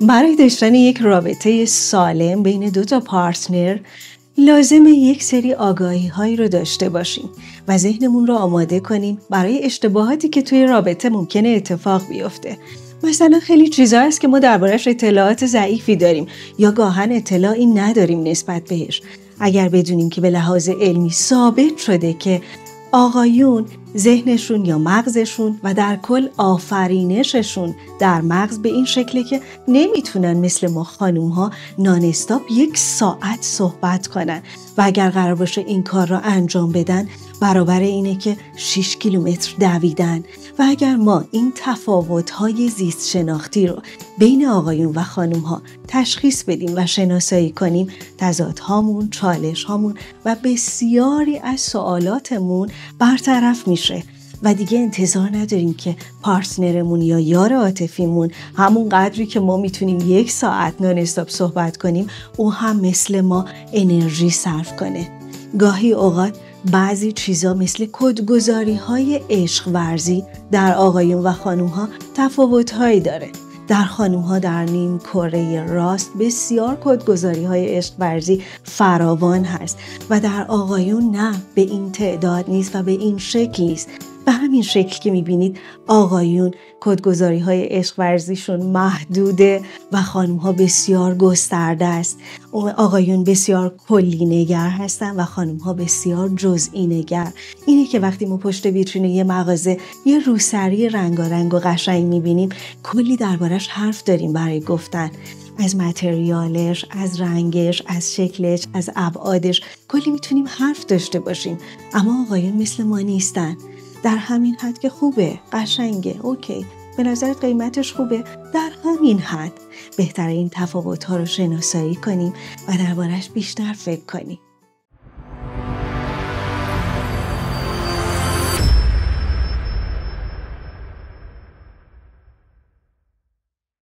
برای داشتن یک رابطه سالم بین دو تا پارتنر لازمه یک سری آگاهی هایی رو داشته باشیم و ذهنمون رو آماده کنیم برای اشتباهاتی که توی رابطه ممکنه اتفاق بیفته. مثلا خیلی چیزا هست که ما دربارش اطلاعات ضعیفی داریم یا گاهن اطلاعی نداریم نسبت بهش. اگر بدونیم که به لحاظ علمی ثابت شده که آقایون ذهنشون یا مغزشون و در کل آفرینششون در مغز به این شکله که نمیتونن مثل ما خانوم ها نان استاپ 1 ساعت صحبت کنن و اگر قرار باشه این کار را انجام بدن برابر اینه که 6 کیلومتر دویدن. و اگر ما این تفاوت‌های زیست شناختی رو بین آقایون و خانوم‌ها تشخیص بدیم و شناسایی کنیم، تضادهامون، چالش‌هامون و بسیاری از سوالاتمون برطرف میشه و دیگه انتظار نداریم که پارتنرمون یا یار عاطفیمون همون قدری که ما میتونیم 1 ساعت نان استاپ صحبت کنیم او هم مثل ما انرژی صرف کنه. گاهی اوقات بعضی چیزا مثل کدگذاری های عشق ورزی در آقایون و خانوم ها تفاوت هایی داره. در خانوم ها در نیم کره راست بسیار کدگذاری های عشق ورزی فراوان هست و در آقایون نه، به این تعداد نیست و به این شکل نیست. به همین شکل که میبینید آقایون کدگذاری های عشق ورزیشون محدوده و خانم ها بسیار گسترده است. آقایون بسیار کلی نگر هستن و خانم ها بسیار جزئی نگر. اینه که وقتی ما پشت ویترین یه مغازه یه روسری رنگارنگ و قشنگ میبینیم کلی دربارش حرف داریم برای گفتن، از متریالش، از رنگش، از شکلش، از ابعادش کلی میتونیم حرف داشته باشیم. اما آقایون مثل ما نیستن. در همین حد که خوبه، قشنگه، اوکی، به نظرت قیمتش خوبه، در همین حد بهتره این تفاوت‌ها رو شناسایی کنیم و دربارش بیشتر فکر کنیم.